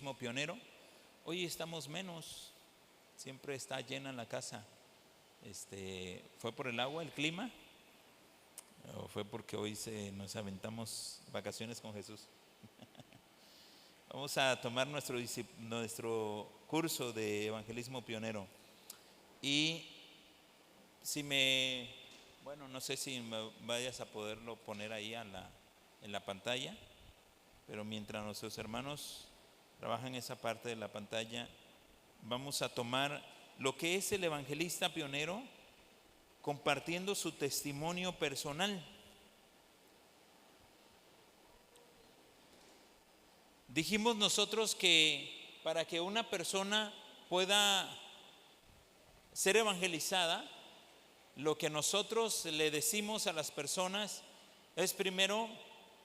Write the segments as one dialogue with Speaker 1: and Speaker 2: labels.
Speaker 1: Evangelismo Pionero. Hoy estamos menos, siempre está llena la casa. ¿Fue por el agua, el clima? ¿O fue porque hoy nos aventamos vacaciones con Jesús? Vamos a tomar nuestro curso de Evangelismo Pionero. Y bueno, no sé si me vayas a poderlo poner ahí en la pantalla, pero mientras nuestros hermanos trabajan esa parte de la pantalla, vamos a tomar lo que es el evangelista pionero compartiendo su testimonio personal. Dijimos nosotros que para que una persona pueda ser evangelizada, lo que nosotros le decimos a las personas es: primero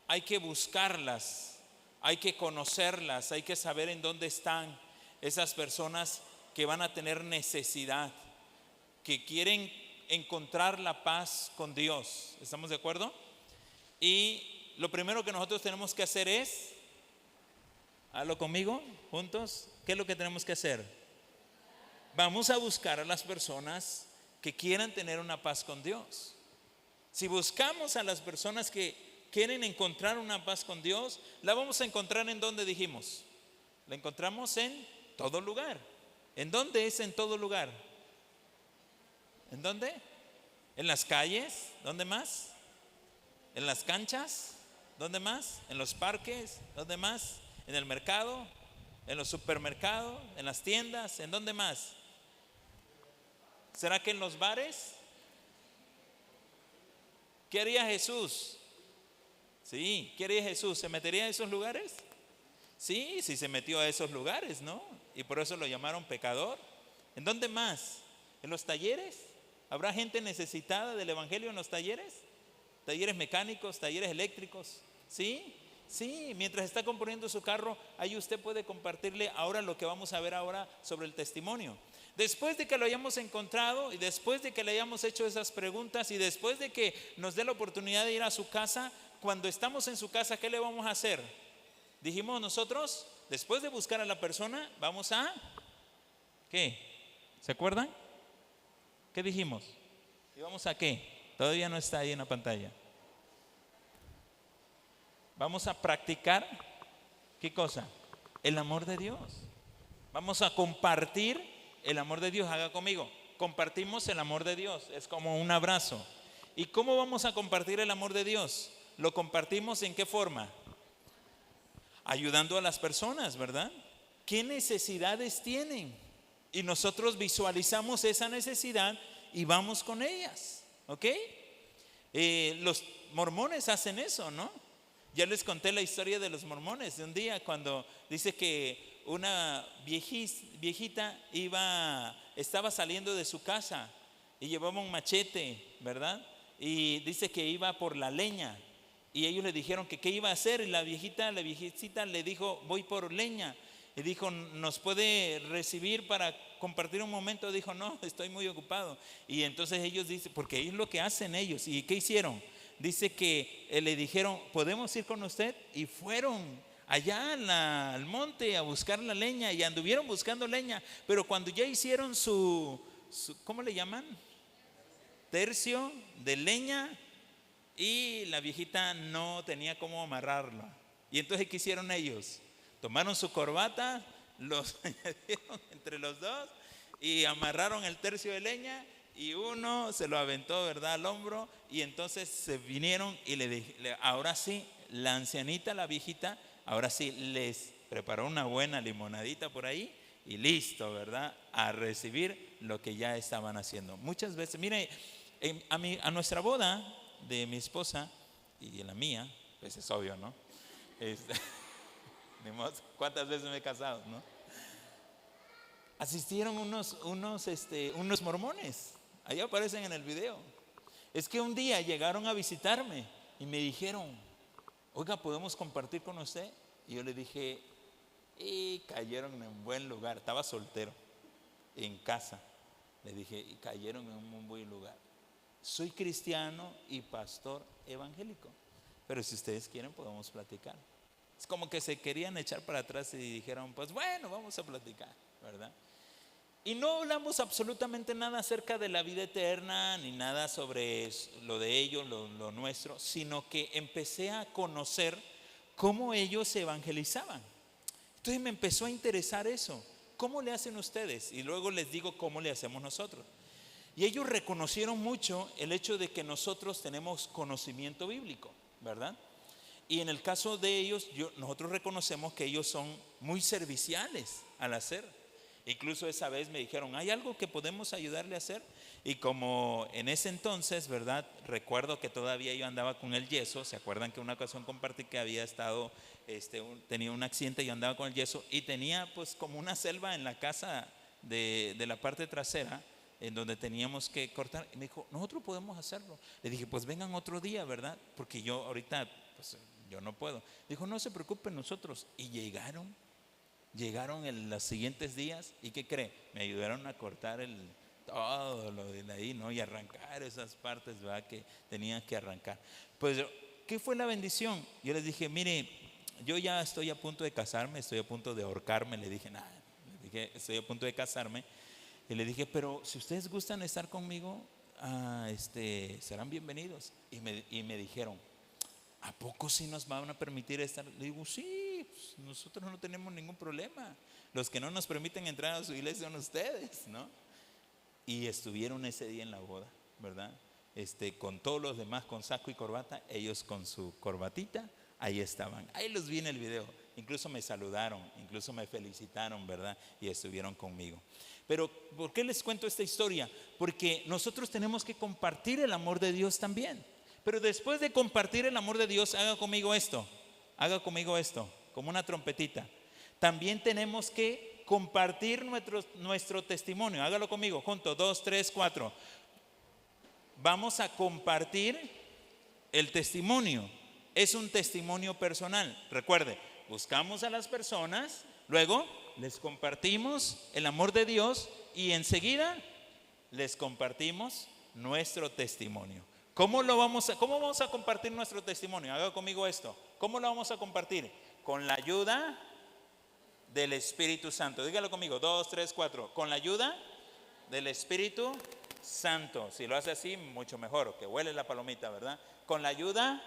Speaker 1: hay que buscarlas, hay que conocerlas, hay que saber en dónde están esas personas que van a tener necesidad, que quieren encontrar la paz con Dios. ¿Estamos de acuerdo? Y lo primero que nosotros tenemos que hacer es, hazlo conmigo, juntos, ¿qué es lo que tenemos que hacer? Vamos a buscar a las personas que quieran tener una paz con Dios. Si buscamos a las personas que quieren encontrar una paz con Dios, la vamos a encontrar en donde dijimos. La encontramos en todo lugar. ¿En dónde es en todo lugar? ¿En dónde? ¿En las calles? ¿Dónde más? ¿En las canchas? ¿Dónde más? ¿En los parques? ¿Dónde más? ¿En el mercado? ¿En los supermercados? ¿En las tiendas? ¿En dónde más? ¿Será que en los bares? ¿Qué haría Jesús? Sí, ¿qué haría Jesús? ¿Se metería a esos lugares? Sí, sí se metió a esos lugares, ¿no? Y por eso lo llamaron pecador. ¿En dónde más? ¿En los talleres? ¿Habrá gente necesitada del evangelio en los talleres? Talleres mecánicos, talleres eléctricos. ¿Sí? Sí, mientras está componiendo su carro, ahí usted puede compartirle ahora lo que vamos a ver ahora sobre el testimonio. Después de que lo hayamos encontrado y después de que le hayamos hecho esas preguntas y después de que nos dé la oportunidad de ir a su casa, cuando estamos en su casa, ¿qué le vamos a hacer? Dijimos nosotros, después de buscar a la persona, vamos a ¿qué? ¿Se acuerdan? ¿Qué dijimos? ¿Y vamos a qué? Todavía no está ahí en la pantalla. Vamos a practicar, ¿qué cosa? El amor de Dios. Vamos a compartir el amor de Dios. Haga conmigo. Compartimos el amor de Dios. Es como un abrazo. ¿Y cómo vamos a compartir el amor de Dios? ¿Lo compartimos en qué forma? Ayudando a las personas, ¿verdad? ¿Qué necesidades tienen? Y nosotros visualizamos esa necesidad y vamos con ellas. ¿Ok? Los mormones hacen eso, ¿no? Ya les conté la historia de los mormones de un día cuando dice que una viejita estaba saliendo de su casa y llevaba un machete, ¿verdad? Y dice que iba por la leña y ellos le dijeron que qué iba a hacer y la viejita le dijo: voy por leña. Y dijo: ¿nos puede recibir para compartir un momento? Dijo: no, estoy muy ocupado. Y entonces ellos dicen, porque es lo que hacen ellos. ¿Y qué hicieron? Dice que le dijeron: ¿podemos ir con usted? Y fueron allá al monte a buscar la leña y anduvieron buscando leña. Pero cuando ya hicieron su ¿cómo le llaman? Tercio de leña, y la viejita no tenía cómo amarrarlo. Y entonces ¿qué hicieron ellos? Tomaron su corbata, los añadieron entre los dos y amarraron el tercio de leña y uno se lo aventó, ¿verdad?, al hombro. Y entonces se vinieron y ahora sí, la ancianita, la viejita, ahora sí les preparó una buena limonadita por ahí y listo, ¿verdad?, a recibir lo que ya estaban haciendo. Muchas veces, mire, a nuestra boda de mi esposa y la mía, pues es obvio, ¿no? ¿Cuántas veces me he casado, no? Asistieron unos mormones. Allá aparecen en el video. Es que un día llegaron a visitarme y me dijeron: oiga, ¿podemos compartir con usted? Y yo le dije, y cayeron en un buen lugar. Estaba soltero, en casa. Le dije, y cayeron en un buen lugar. Soy cristiano y pastor evangélico, pero si ustedes quieren podemos platicar. Es como que se querían echar para atrás y dijeron, pues bueno, vamos a platicar, ¿verdad? Y no hablamos absolutamente nada acerca de la vida eterna, ni nada sobre lo de ellos, lo nuestro, sino que empecé a conocer cómo ellos se evangelizaban. Entonces me empezó a interesar eso. ¿Cómo le hacen ustedes? Y luego les digo cómo le hacemos nosotros. Y ellos reconocieron mucho el hecho de que nosotros tenemos conocimiento bíblico, ¿verdad? Y en el caso de ellos, nosotros reconocemos que ellos son muy serviciales al hacer. Incluso esa vez me dijeron, ¿hay algo que podemos ayudarle a hacer? Y como en ese entonces, ¿verdad? Recuerdo que todavía yo andaba con el yeso. ¿Se acuerdan que una ocasión compartí que había estado, tenía un accidente y yo andaba con el yeso? Y tenía pues como una selva en la casa de la parte trasera, en donde teníamos que cortar. Y me dijo, nosotros podemos hacerlo. Le dije, pues vengan otro día, ¿verdad? Porque yo ahorita, pues yo no puedo. Dijo, no se preocupen nosotros. Y llegaron en los siguientes días. ¿Y qué cree? Me ayudaron a cortar todo lo de ahí, ¿no? Y arrancar esas partes, ¿verdad? Que tenían que arrancar. Pues, ¿qué fue la bendición? Yo les dije, mire, yo ya estoy a punto de casarme, estoy a punto de ahorcarme. Le dije, nada, estoy a punto de casarme. Y le dije, pero si ustedes gustan estar conmigo, serán bienvenidos. Y me dijeron, ¿a poco sí nos van a permitir estar? Le digo, sí, pues nosotros no tenemos ningún problema. Los que no nos permiten entrar a su iglesia son ustedes, ¿no? Y estuvieron ese día en la boda, ¿verdad? Con todos los demás con saco y corbata, ellos con su corbatita, ahí estaban. Ahí los vi en el video. Incluso me saludaron, incluso me felicitaron, ¿verdad? Y estuvieron conmigo. Pero ¿por qué les cuento esta historia? Porque nosotros tenemos que compartir el amor de Dios también. Pero después de compartir el amor de Dios, haga conmigo esto, como una trompetita. También tenemos que compartir nuestro testimonio. Hágalo conmigo, juntos, 2, 3, 4. Vamos a compartir el testimonio. Es un testimonio personal. Recuerde, buscamos a las personas, luego les compartimos el amor de Dios y enseguida les compartimos nuestro testimonio. ¿Cómo vamos a compartir nuestro testimonio? Haga conmigo esto. ¿Cómo lo vamos a compartir? Con la ayuda del Espíritu Santo. Dígalo conmigo, 2, 3, 4. Con la ayuda del Espíritu Santo. Si lo hace así, mucho mejor, que huele la palomita, ¿verdad? Con la ayuda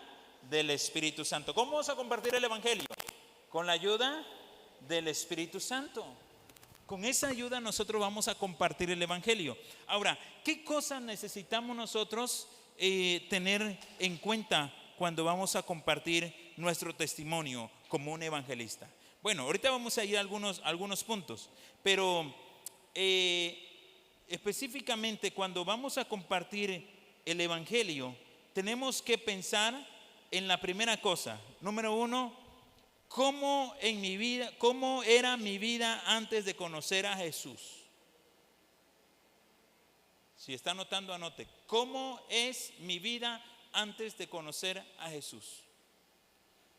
Speaker 1: del Espíritu Santo. ¿Cómo vamos a compartir el Evangelio? Con la ayuda del Espíritu Santo. Con esa ayuda nosotros vamos a compartir el Evangelio. Ahora, ¿qué cosas necesitamos nosotros tener en cuenta cuando vamos a compartir nuestro testimonio como un evangelista? Bueno, ahorita vamos a ir a algunos puntos, pero específicamente cuando vamos a compartir el Evangelio, tenemos que pensar en la primera cosa. Número 1, ¿cómo era mi vida antes de conocer a Jesús? Si está anotando, anote. ¿Cómo es mi vida antes de conocer a Jesús?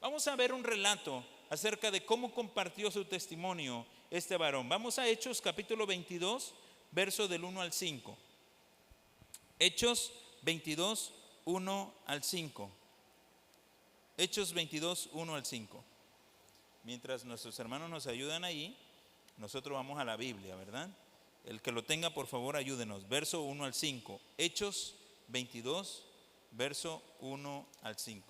Speaker 1: Vamos a ver un relato acerca de cómo compartió su testimonio este varón. Vamos a Hechos capítulo 22, verso del 1 al 5. Hechos 22, 1 al 5. Hechos 22, 1 al 5. Mientras nuestros hermanos nos ayudan ahí, nosotros vamos a la Biblia, ¿verdad? El que lo tenga, por favor, ayúdenos. Verso 1 al 5. Hechos 22, verso 1 al 5.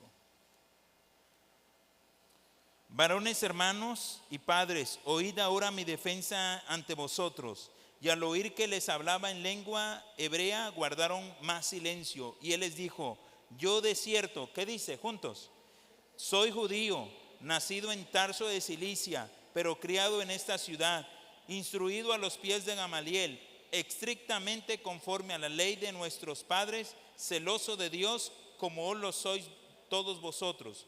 Speaker 1: Varones, hermanos y padres, oíd ahora mi defensa ante vosotros. Y al oír que les hablaba en lengua hebrea, guardaron más silencio. Y él les dijo, yo de cierto, ¿qué dice? Juntos. Soy judío, nacido en Tarso de Cilicia, pero criado en esta ciudad, instruido a los pies de Gamaliel, estrictamente conforme a la ley de nuestros padres, celoso de Dios, como lo sois todos vosotros.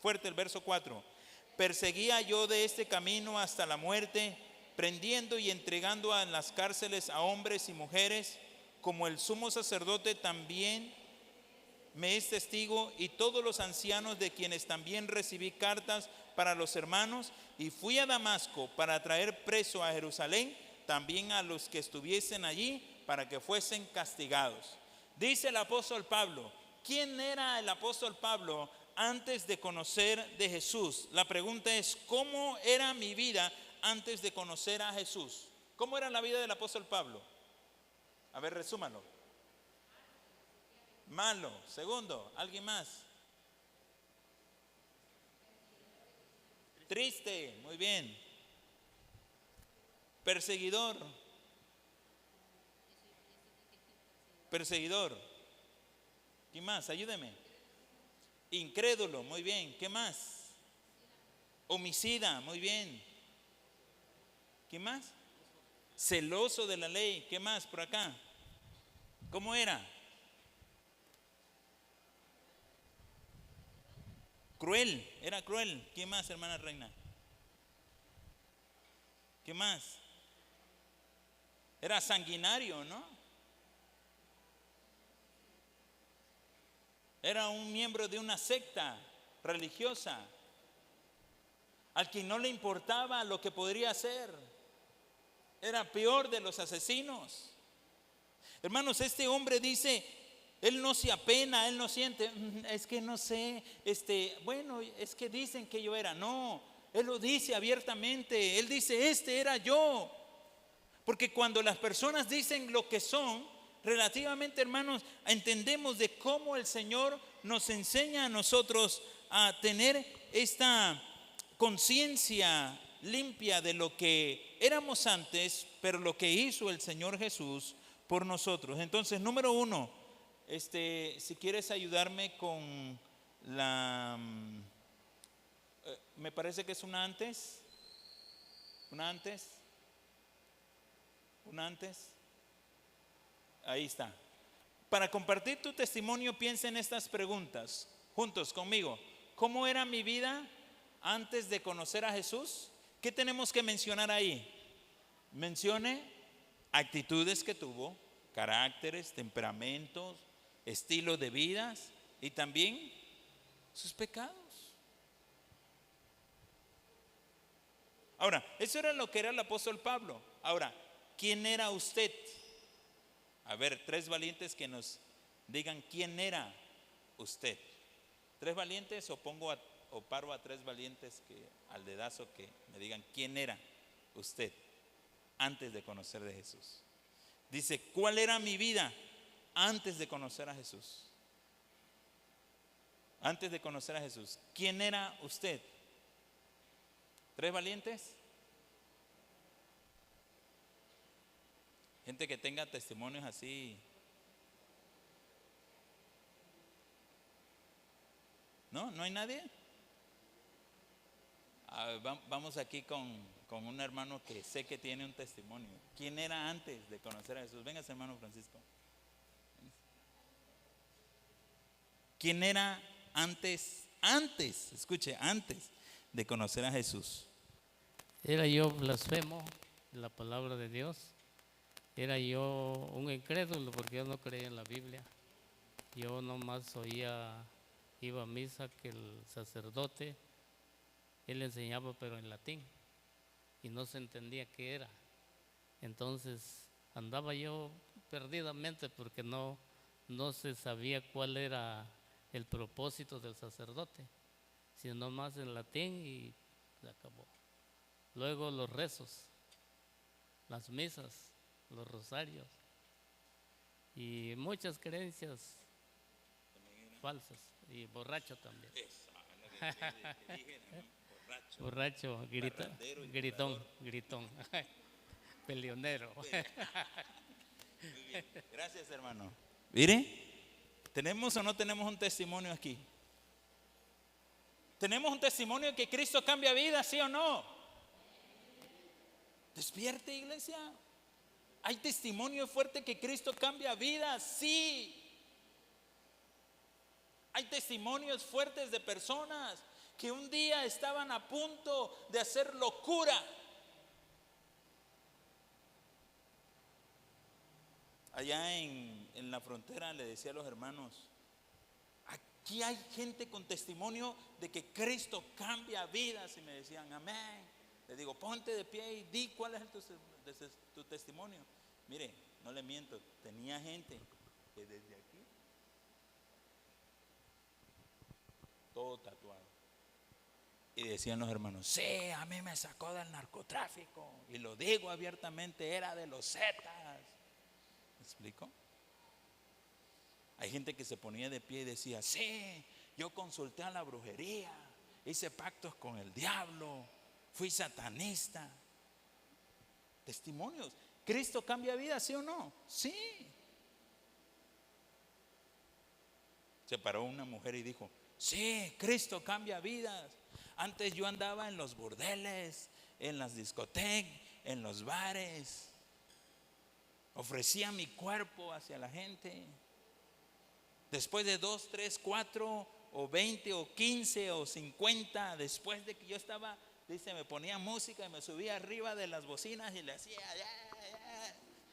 Speaker 1: Fuerte el verso 4. Perseguía yo de este camino hasta la muerte, prendiendo y entregando en las cárceles a hombres y mujeres, como el sumo sacerdote también me es testigo, y todos los ancianos, de quienes también recibí cartas para los hermanos, y fui a Damasco para traer preso a Jerusalén también a los que estuviesen allí, para que fuesen castigados. Dice el apóstol Pablo. ¿Quién era el apóstol Pablo antes de conocer de Jesús. La pregunta es, ¿cómo era mi vida antes de conocer a Jesús? ¿Cómo era la vida del apóstol Pablo? A ver, resúmalo. Malo. Segundo, ¿alguien más? Triste, muy bien. Perseguidor. Perseguidor. ¿Qué más? Ayúdeme. Incrédulo, muy bien. ¿Qué más? Homicida, muy bien. ¿Qué más? Celoso de la ley. ¿Qué más por acá? ¿Cómo era? Cruel, era cruel. ¿Qué más, hermana Reina? ¿Qué más? Era sanguinario, ¿no? Era un miembro de una secta religiosa, al que no le importaba lo que podría hacer. Era peor de los asesinos. Hermanos, este hombre dice, él no se apena, él no siente, es que no sé, bueno, es que dicen que yo era. No, él lo dice abiertamente, él dice, este era yo. Porque cuando las personas dicen lo que son, relativamente, hermanos, entendemos de cómo el Señor nos enseña a nosotros a tener esta conciencia limpia de lo que éramos antes, pero lo que hizo el Señor Jesús por nosotros. Entonces, número uno, si quieres ayudarme con la, me parece que es una antes. Ahí está. Para compartir tu testimonio, piensa en estas preguntas, juntos conmigo. ¿Cómo era mi vida antes de conocer a Jesús? ¿Qué tenemos que mencionar ahí? Mencione actitudes que tuvo, caracteres, temperamentos, estilo de vidas y también sus pecados. Ahora, eso era lo que era el apóstol Pablo. Ahora, ¿quién era usted? A ver, 3 valientes que nos digan quién era usted. 3 valientes o paro a 3 valientes que al dedazo que me digan quién era usted antes de conocer de Jesús. Dice, ¿cuál era mi vida antes de conocer a Jesús? Antes de conocer a Jesús, ¿quién era usted? 3 valientes. Gente que tenga testimonios así. ¿No? ¿No hay nadie? Vamos aquí con un hermano que sé que tiene un testimonio. ¿Quién era antes de conocer a Jesús? Venga, hermano Francisco. ¿Quién era antes, escuche, antes de conocer a Jesús?
Speaker 2: Era yo blasfemo de la palabra de Dios. Era yo un incrédulo porque yo no creía en la Biblia. Yo nomás iba a misa que el sacerdote, él enseñaba pero en latín y no se entendía qué era. Entonces andaba yo perdidamente porque no se sabía cuál era el propósito del sacerdote, sino nomás en latín y se acabó. Luego los rezos, las misas, los rosarios y muchas creencias falsas, y borracho también. Borracho, gritón, peleonero.
Speaker 1: Muy bien. Gracias, hermano. Mire, ¿tenemos o no tenemos un testimonio aquí? ¿Tenemos un testimonio de que Cristo cambia vidas, sí o no? Despierte, iglesia. Hay testimonio fuerte que Cristo cambia vidas, sí. Hay testimonios fuertes de personas que un día estaban a punto de hacer locura. Allá en la frontera le decía a los hermanos, aquí hay gente con testimonio de que Cristo cambia vidas, y me decían amén. Le digo, ponte de pie y di cuál es tu testimonio. Mire, no le miento, tenía gente que desde aquí todo tatuado. Y decían los hermanos, sí, a mí me sacó del narcotráfico. Y lo digo abiertamente, era de los Zetas. ¿Me explico? Hay gente que se ponía de pie y decía, sí, yo consulté a la brujería, hice pactos con el diablo, fui satanista. Testimonios. ¿Cristo cambia vidas, sí o no? Sí. Se paró una mujer y dijo, sí, Cristo cambia vidas. Antes yo andaba en los burdeles, en las discotecas, en los bares. Ofrecía mi cuerpo hacia la gente. Después de 2, 3, 4 o 20 o 15 o 50, después de que yo estaba, dice, me ponía música y me subía arriba de las bocinas y le hacía,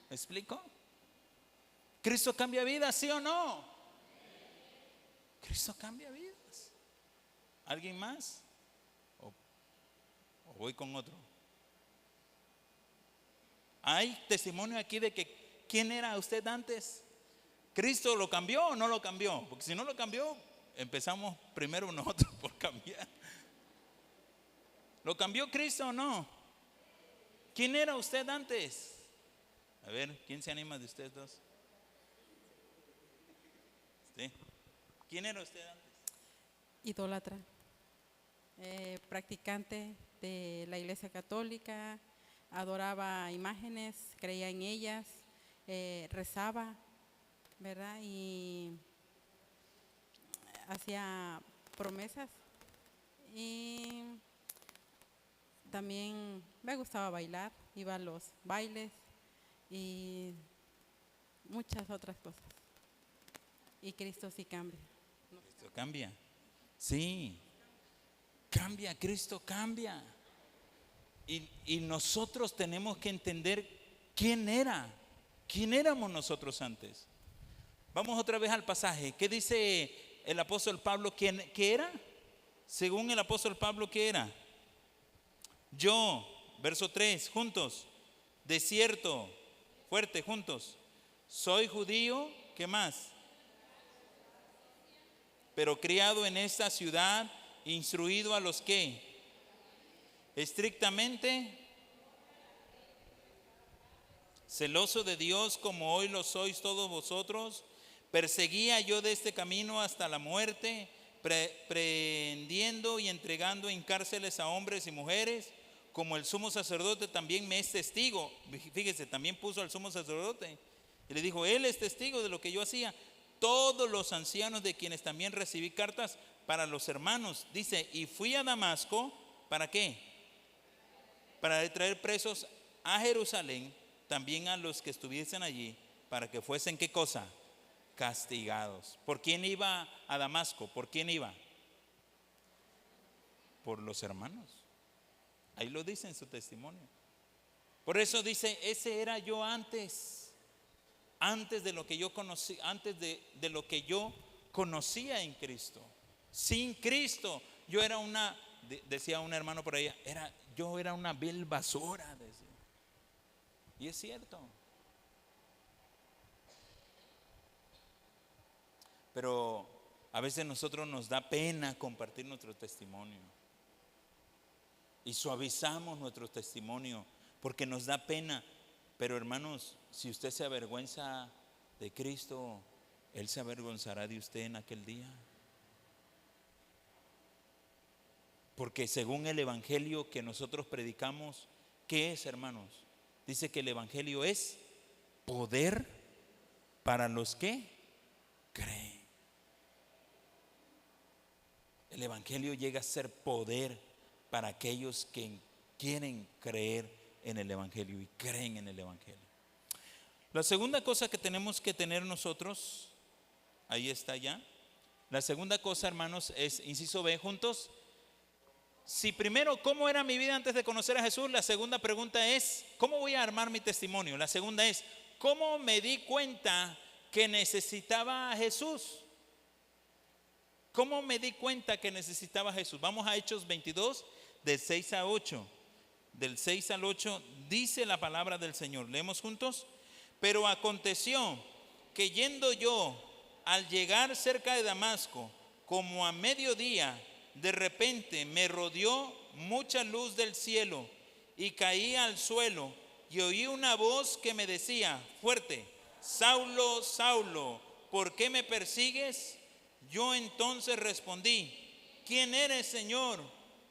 Speaker 1: ¿me explico? ¿Cristo cambia vidas, sí o no? Cristo cambia vidas. ¿Alguien más? ¿O voy con otro? ¿Hay testimonio aquí de que quién era usted antes? ¿Cristo lo cambió o no lo cambió? Porque si no lo cambió, empezamos primero nosotros por cambiar. ¿Lo cambió Cristo o no? ¿Quién era usted antes? A ver, ¿quién se anima de ustedes dos? ¿Sí? ¿Quién era usted antes?
Speaker 3: Idólatra, practicante de la Iglesia Católica, adoraba imágenes, creía en ellas, rezaba, ¿verdad? Y hacía promesas. Y también me gustaba bailar, iba a los bailes y muchas otras cosas. Y Cristo sí cambia.
Speaker 1: Cristo cambia. Sí. Cambia, Cristo cambia. Y nosotros tenemos que entender quién era. ¿Quién éramos nosotros antes? Vamos otra vez al pasaje. ¿Qué dice el apóstol Pablo? ¿Qué era? Según el apóstol Pablo, ¿qué era? Yo, verso 3, juntos. De cierto, fuerte, juntos. Soy judío, ¿qué más? Pero criado en esta ciudad, instruido a los que estrictamente, celoso de Dios como hoy lo sois todos vosotros, perseguía yo de este camino hasta la muerte, prendiendo y entregando en cárceles a hombres y mujeres, como el sumo sacerdote también me es testigo. Fíjese, también puso al sumo sacerdote y le dijo, él es testigo de lo que yo hacía. Todos los ancianos de quienes también recibí cartas para los hermanos, dice, y fui a Damasco, ¿para qué? Para traer presos a Jerusalén, también a los que estuviesen allí, para que fuesen, ¿qué cosa? Castigados. ¿Por quién iba a Damasco? ¿Por quién iba? Por los hermanos. Ahí lo dice en su testimonio. Por eso dice, ese era yo antes de lo que yo conocí, antes de lo que yo conocía en Cristo. Sin Cristo, yo era decía un hermano por ahí, yo era una vil basura, decía. Y es cierto. Pero a veces nosotros nos da pena compartir nuestro testimonio. Y suavizamos nuestro testimonio porque nos da pena. Pero hermanos, si usted se avergüenza de Cristo, Él se avergonzará de usted en aquel día. Porque según el evangelio que nosotros predicamos, ¿qué es, hermanos? Dice que el evangelio es poder para los que creen. El evangelio llega a ser poder para aquellos que quieren creer en el evangelio y creen en el evangelio. La segunda cosa que tenemos que tener nosotros, ahí está ya. La segunda cosa, hermanos, es, inciso B, juntos. Si primero, ¿cómo era mi vida antes de conocer a Jesús? La segunda pregunta es, ¿cómo voy a armar mi testimonio? La segunda es, ¿cómo me di cuenta que necesitaba a Jesús? ¿Cómo me di cuenta que necesitaba a Jesús? Vamos a Hechos 22, del 6 a 8. Del 6 al 8 dice la palabra del Señor. Leemos juntos. Pero aconteció que yendo yo al llegar cerca de Damasco, como a mediodía, de repente me rodeó mucha luz del cielo y caí al suelo y oí una voz que me decía fuerte: Saulo, Saulo, ¿por qué me persigues? Yo entonces respondí: ¿quién eres, Señor?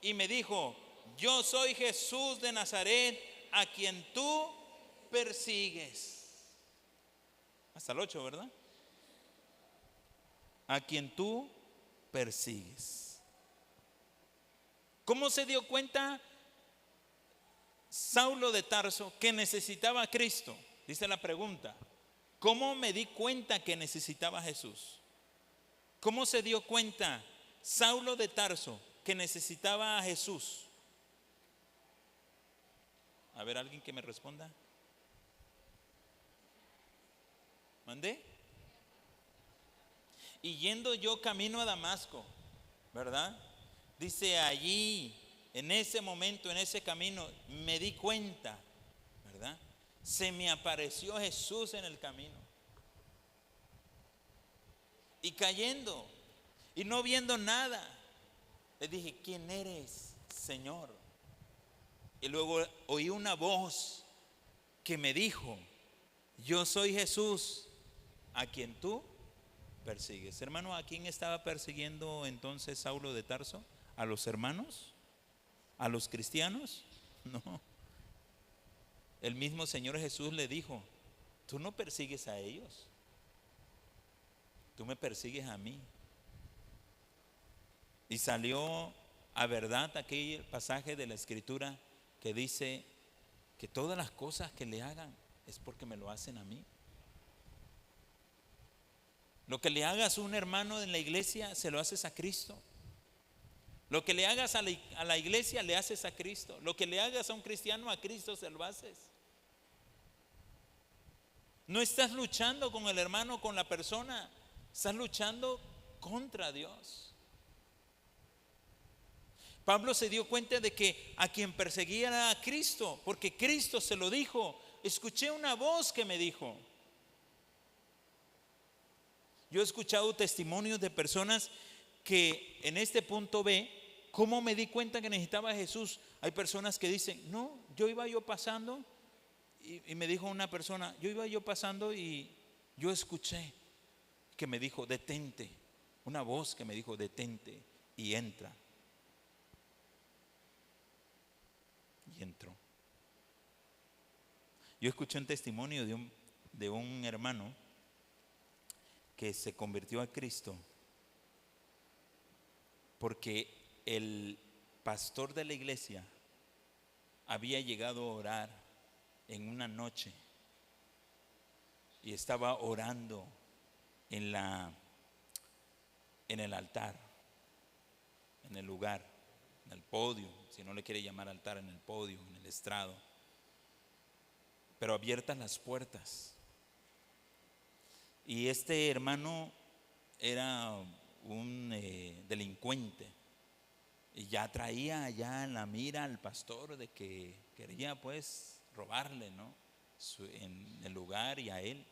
Speaker 1: Y me dijo: yo soy Jesús de Nazaret, a quien tú persigues. Hasta el 8, ¿verdad? A quien tú persigues. ¿Cómo se dio cuenta Saulo de Tarso que necesitaba a Cristo? Dice la pregunta: ¿cómo me di cuenta que necesitaba a Jesús? ¿Cómo se dio cuenta Saulo de Tarso que necesitaba a Jesús? A ver, alguien que me responda. ¿Mandé? Y yendo yo camino a Damasco, ¿verdad? Dice allí, en ese momento, en ese camino, me di cuenta, ¿verdad? Se me apareció Jesús en el camino. Y cayendo, y no viendo nada, le dije: ¿quién eres, Señor? Y luego oí una voz que me dijo: yo soy Jesús, a quien tú persigues. Hermano, ¿a quién estaba persiguiendo entonces Saulo de Tarso? ¿A los hermanos? ¿A los cristianos? No. El mismo Señor Jesús le dijo: tú no persigues a ellos, tú me persigues a mí. Y salió a verdad aquel pasaje de la Escritura que dice que todas las cosas que le hagan es porque me lo hacen a mí. Lo que le hagas a un hermano en la iglesia, se lo haces a Cristo. Lo que le hagas a la iglesia, le haces a Cristo. Lo que le hagas a un cristiano, a Cristo se lo haces. No estás luchando con el hermano, con la persona, estás luchando contra Dios. Pablo se dio cuenta de que a quien perseguía era a Cristo, porque Cristo se lo dijo. Escuché una voz que me dijo. Yo he escuchado testimonios de personas que en este punto B, ¿cómo me di cuenta que necesitaba a Jesús? Hay personas que dicen: no, yo iba pasando y me dijo una persona, yo iba pasando y yo escuché que me dijo: detente. Una voz que me dijo: detente y entra. Y entró. Yo escuché un testimonio de un hermano que se convirtió a Cristo porque el pastor de la iglesia había llegado a orar en una noche y estaba orando en el altar, en el lugar, en el podio, si no le quiere llamar altar, en el podio, en el estrado, pero abiertas las puertas. Y este hermano era un delincuente y ya traía ya en la mira al pastor de que quería pues robarle, ¿no? En el lugar y a él.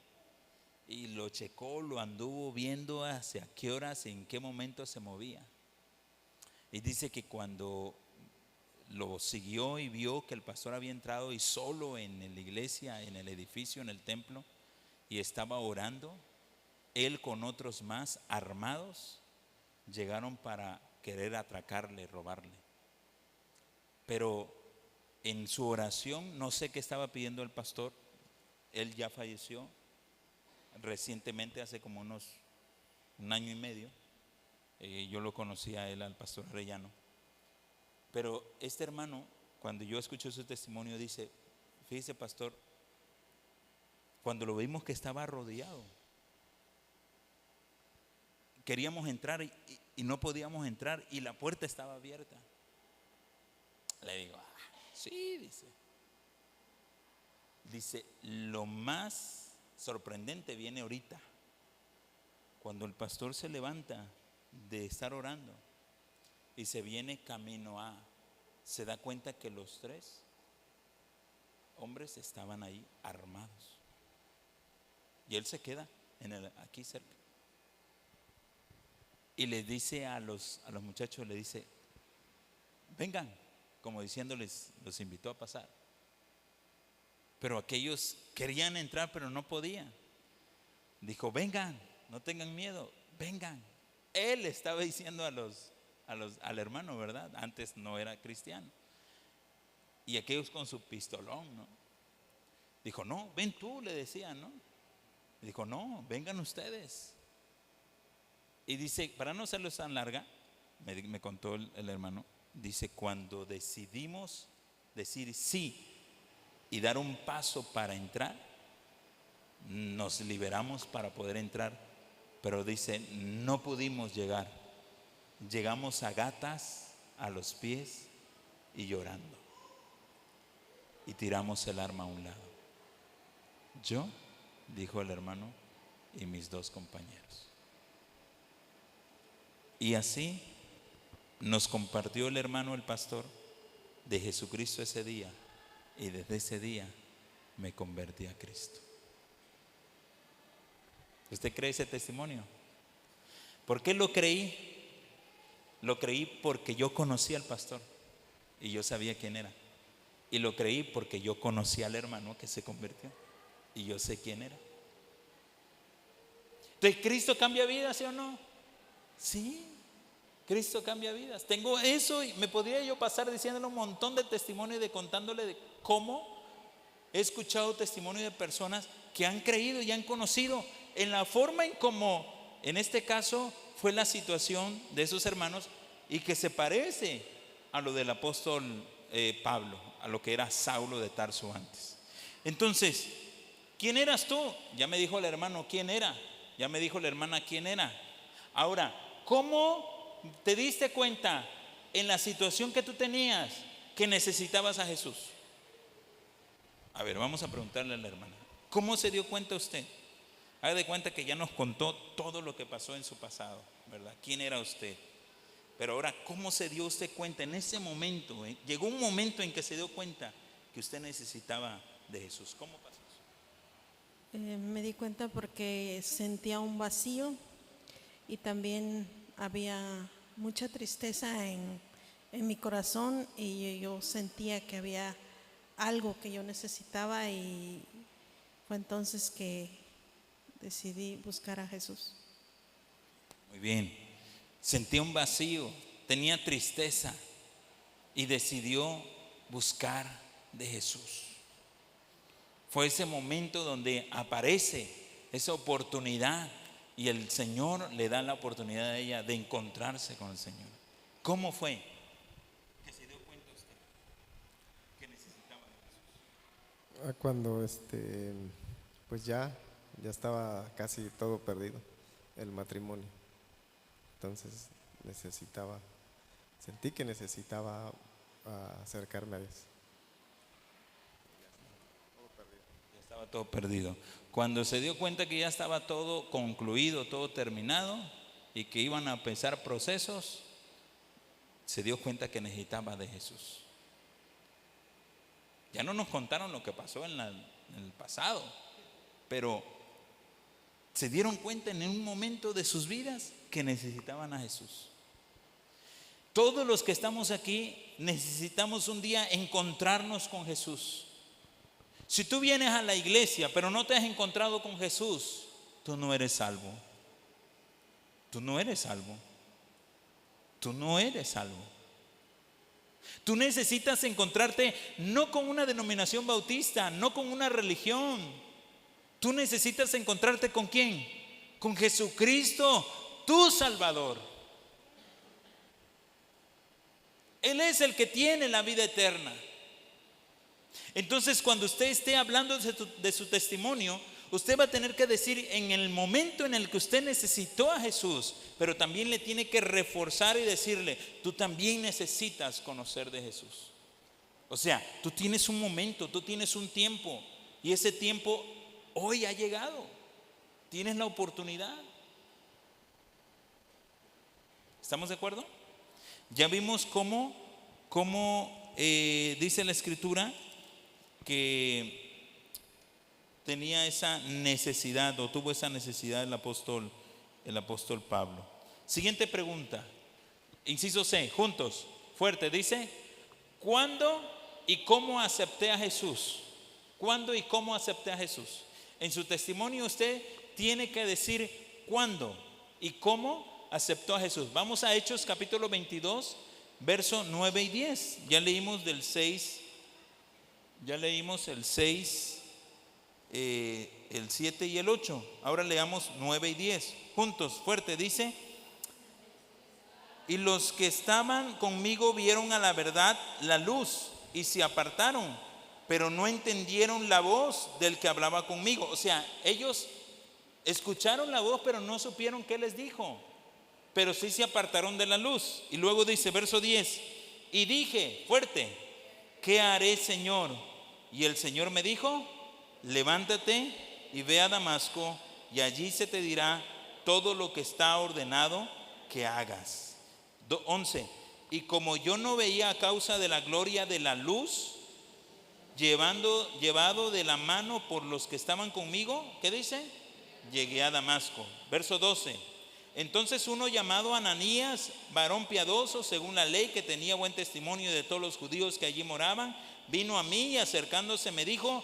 Speaker 1: Y lo checó, lo anduvo viendo hacia qué horas, en qué momento se movía. Y dice que cuando lo siguió y vio que el pastor había entrado y solo en la iglesia, en el edificio, en el templo, y estaba orando, él con otros más armados llegaron para querer atracarle, robarle. Pero en su oración, no sé qué estaba pidiendo el pastor. Él ya falleció recientemente, hace como un año y medio. Yo lo conocí a él, al pastor Arellano. Pero este hermano, cuando yo escuché su testimonio, dice: fíjese, pastor, cuando lo vimos que estaba rodeado, queríamos entrar y no podíamos entrar y la puerta estaba abierta. Le digo: sí, dice, lo más sorprendente viene ahorita, cuando el pastor se levanta de estar orando y se viene camino a, se da cuenta que los 3 hombres estaban ahí armados y él se queda aquí cerca. y les dice a los muchachos, le dice, vengan, como diciéndoles, los invitó a pasar. Pero aquellos querían entrar, pero no podían. Dijo, vengan, no tengan miedo, vengan. Él estaba diciendo al hermano, ¿verdad? Antes no era cristiano. Y aquellos con su pistolón, ¿no? Dijo, no, ven tú, le decían, ¿no? Dijo, no, vengan ustedes. Y dice, para no hacerlo tan larga, me contó el hermano, dice, cuando decidimos decir sí y dar un paso para entrar, nos liberamos para poder entrar, pero dice, no pudimos llegar. Llegamos a gatas a los pies y llorando. Y tiramos el arma a un lado. Yo, dijo el hermano, y mis 2 compañeros. Y así nos compartió el hermano, el pastor, de Jesucristo ese día. Y desde ese día me convertí a Cristo. ¿Usted cree ese testimonio? ¿Por qué lo creí? Lo creí porque yo conocí al pastor y yo sabía quién era. Y lo creí porque yo conocí al hermano que se convirtió y yo sé quién era. Entonces, ¿Cristo cambia vidas, sí o no? Sí, Cristo cambia vidas. Tengo eso y me podría yo pasar diciéndole un montón de testimonios, de contándole de cómo he escuchado testimonios de personas que han creído y han conocido en la forma en como, en este caso, fue la situación de esos hermanos y que se parece a lo del apóstol Pablo, a lo que era Saulo de Tarso antes. Entonces, ¿quién eras tú? Ya me dijo el hermano quién era, ya me dijo la hermana quién era. Ahora, ¿cómo te diste cuenta en la situación que tú tenías que necesitabas a Jesús? A ver, vamos a preguntarle a la hermana, ¿cómo se dio cuenta usted? Haga de cuenta que ya nos contó todo lo que pasó en su pasado, ¿verdad? ¿Quién era usted? Pero ahora, ¿cómo se dio usted cuenta en ese momento? Llegó un momento en que se dio cuenta que usted necesitaba de Jesús. ¿Cómo pasó eso?
Speaker 4: Me di cuenta porque sentía un vacío y también había mucha tristeza en mi corazón y yo sentía que había algo que yo necesitaba y fue entonces que decidí buscar a Jesús.
Speaker 1: Muy bien, sentía un vacío, tenía tristeza y decidió buscar de Jesús. Fue ese momento donde aparece esa oportunidad y el Señor le da la oportunidad a ella de encontrarse con el Señor. ¿Cómo fue que se dio cuenta usted que necesitaba de Jesús?
Speaker 5: Cuando pues ya estaba casi todo perdido, el matrimonio. Entonces sentí que necesitaba acercarme a Dios.
Speaker 1: Ya estaba todo perdido. Cuando se dio cuenta que ya estaba todo concluido, todo terminado y que iban a empezar procesos, se dio cuenta que necesitaba de Jesús. Ya no nos contaron lo que pasó en el pasado, pero se dieron cuenta en un momento de sus vidas que necesitaban a Jesús. Todos los que estamos aquí necesitamos un día encontrarnos con Jesús. Si tú vienes a la iglesia pero no te has encontrado con Jesús, tú no eres salvo. Tú no eres salvo. Tú no eres salvo. Tú necesitas encontrarte no con una denominación bautista, no con una religión. Tú necesitas encontrarte ¿con quién? Con Jesucristo, tu Salvador. Él es el que tiene la vida eterna. Entonces, cuando usted esté hablando de su testimonio, usted va a tener que decir en el momento en el que usted necesitó a Jesús, pero también le tiene que reforzar y decirle, tú también necesitas conocer de Jesús. O sea, tú tienes un momento, tú tienes un tiempo, y ese tiempo hoy ha llegado. Tienes la oportunidad. ¿Estamos de acuerdo? Ya vimos cómo dice la Escritura que tenía esa necesidad o tuvo esa necesidad el apóstol Pablo. Siguiente pregunta. Inciso C, juntos, fuerte, dice, ¿cuándo y cómo acepté a Jesús? ¿Cuándo y cómo acepté a Jesús? En su testimonio usted tiene que decir cuándo y cómo aceptó a Jesús. Vamos a Hechos capítulo 22, verso 9 y 10. Ya leímos del 6, ya leímos el 6, el 7 y el 8. Ahora leamos 9 y 10. Juntos, fuerte, dice, y los que estaban conmigo vieron a la verdad la luz y se apartaron, pero no entendieron la voz del que hablaba conmigo. O sea, ellos escucharon la voz, pero no supieron qué les dijo, pero sí se apartaron de la luz. Y luego dice, verso 10, y dije, fuerte, ¿qué haré, Señor? Y el Señor me dijo, levántate y ve a Damasco, y allí se te dirá todo lo que está ordenado que hagas. 11, y como yo no veía a causa de la gloria de la luz, llevado de la mano por los que estaban conmigo, ¿qué dice? Llegué a Damasco. Verso 12, entonces uno llamado Ananías, varón piadoso según la ley, que tenía buen testimonio de todos los judíos que allí moraban, vino a mí y acercándose me dijo,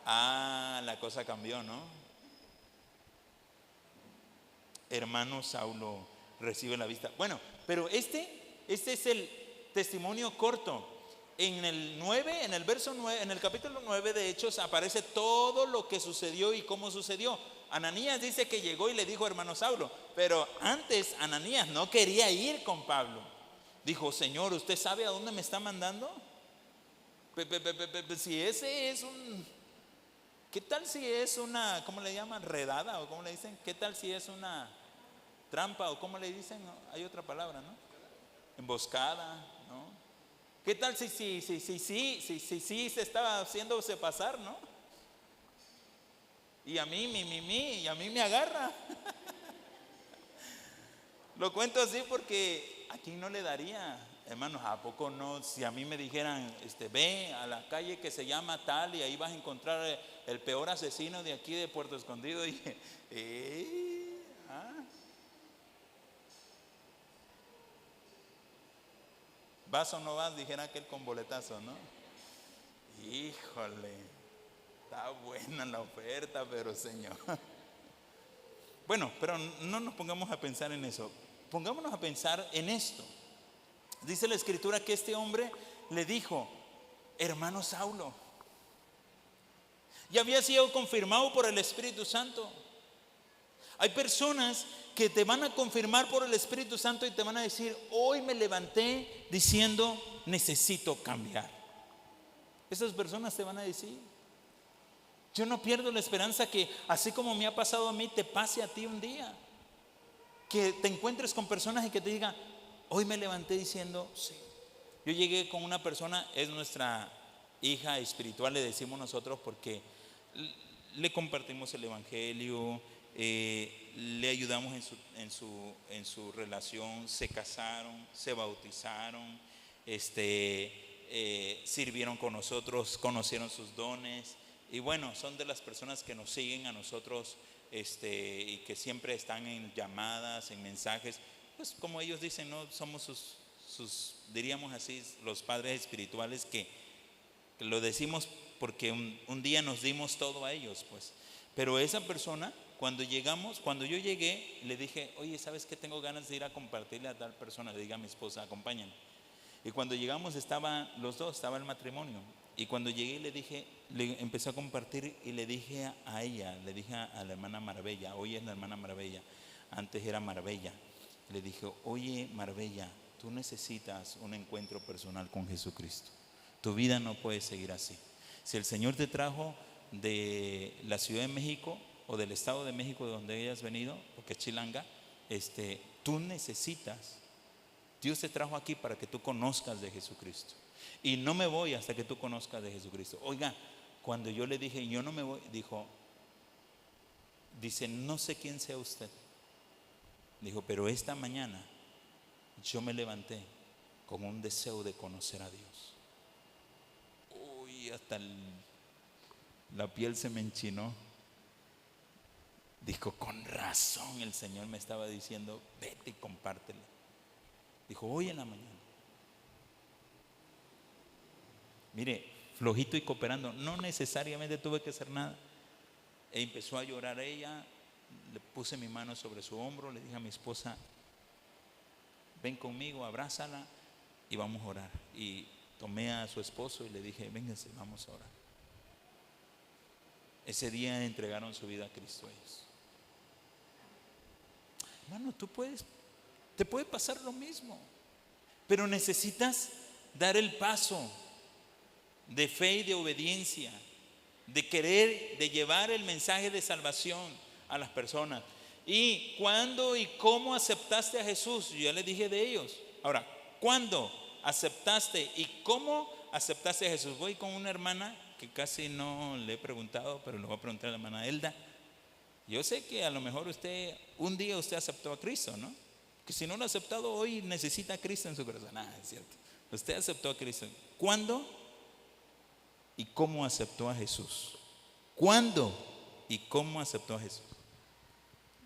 Speaker 1: la cosa cambió, ¿no? Hermano Saulo recibe la vista. Bueno, pero este es el testimonio corto. En el 9, en el verso 9, en el capítulo 9 de Hechos aparece todo lo que sucedió y cómo sucedió. Ananías dice que llegó y le dijo, hermano Saulo, pero antes Ananías no quería ir con Pablo. Dijo, Señor, ¿usted sabe a dónde me está mandando? Si ese es ¿qué tal si es una, ¿cómo le llaman? Redada, o ¿cómo le dicen? ¿Qué tal si es una trampa, o cómo le dicen? Hay otra palabra, ¿no? Emboscada, ¿no? ¿Qué tal si se estaba haciéndose pasar, ¿no? Y a mí, y a mí me agarra. Lo cuento así porque ¿a quién no le daría? Hermanos, ¿a poco no? Si a mí me dijeran, ve a la calle que se llama tal y ahí vas a encontrar el peor asesino de aquí de Puerto Escondido, y ¿vas o no vas? Dijera aquel con boletazo, ¿no? Híjole, está buena la oferta, pero Señor. Bueno, pero no nos pongamos a pensar en eso. Pongámonos a pensar en esto. Dice la Escritura que este hombre le dijo, hermano Saulo, ya había sido confirmado por el Espíritu Santo. Hay personas que te van a confirmar por el Espíritu Santo y te van a decir, hoy me levanté diciendo, necesito cambiar. Esas personas te van a decir, yo no pierdo la esperanza que así como me ha pasado a mí, te pase a ti un día. Que te encuentres con personas y que te digan, hoy me levanté diciendo, sí. Yo llegué con una persona, es nuestra hija espiritual, le decimos nosotros, porque le compartimos el evangelio, le ayudamos en su relación, se casaron, se bautizaron, sirvieron con nosotros, conocieron sus dones, y bueno, son de las personas que nos siguen a nosotros, y que siempre están en llamadas, en mensajes, pues como ellos dicen, no somos sus diríamos así, los padres espirituales, que lo decimos porque un día nos dimos todo a ellos, pues. Pero esa persona, cuando yo llegué, le dije, oye, ¿sabes qué? Tengo ganas de ir a compartirle a tal persona. Le dije a mi esposa, acompáñame. Y cuando llegamos estaban los dos, estaba el matrimonio. Y cuando llegué le empecé a compartir y le dije a ella, le dije a la hermana Marbella, hoy es la hermana Marbella, antes era Marbella. Le dije, oye Marbella, tú necesitas un encuentro personal con Jesucristo. Tu vida no puede seguir así. Si el Señor te trajo de la Ciudad de México o del Estado de México, de donde hayas venido, porque es Chilanga, tú necesitas, Dios te trajo aquí para que tú conozcas de Jesucristo. Y no me voy hasta que tú conozcas de Jesucristo. Oiga, cuando yo le dije, yo no me voy, dice, no sé quién sea usted. Dijo, pero esta mañana yo me levanté con un deseo de conocer a Dios. Uy, hasta la piel se me enchinó. Dijo, con razón el Señor me estaba diciendo, vete y compártelo. Dijo, hoy en la mañana. Mire, flojito y cooperando, no necesariamente tuve que hacer nada. E empezó a llorar ella, le puse mi mano sobre su hombro, le dije a mi esposa, ven conmigo, abrázala y vamos a orar. Y tomé a su esposo y le dije, vénganse, vamos a orar. Ese día entregaron su vida a Cristo ellos. Hermano, te puede pasar lo mismo, pero necesitas dar el paso de fe y de obediencia, de querer, de llevar el mensaje de salvación a las personas. ¿Y cuándo y cómo aceptaste a Jesús? Yo ya les dije de ellos. Ahora, ¿cuándo aceptaste y cómo aceptaste a Jesús? Voy con una hermana que casi no le he preguntado, pero le voy a preguntar a la hermana Elda. Yo sé que a lo mejor un día usted aceptó a Cristo, ¿no? Que si no lo ha aceptado hoy, necesita a Cristo en su corazón. Es cierto. Usted aceptó a Cristo. ¿Cuándo y cómo aceptó a Jesús? ¿Cuándo y cómo aceptó a Jesús?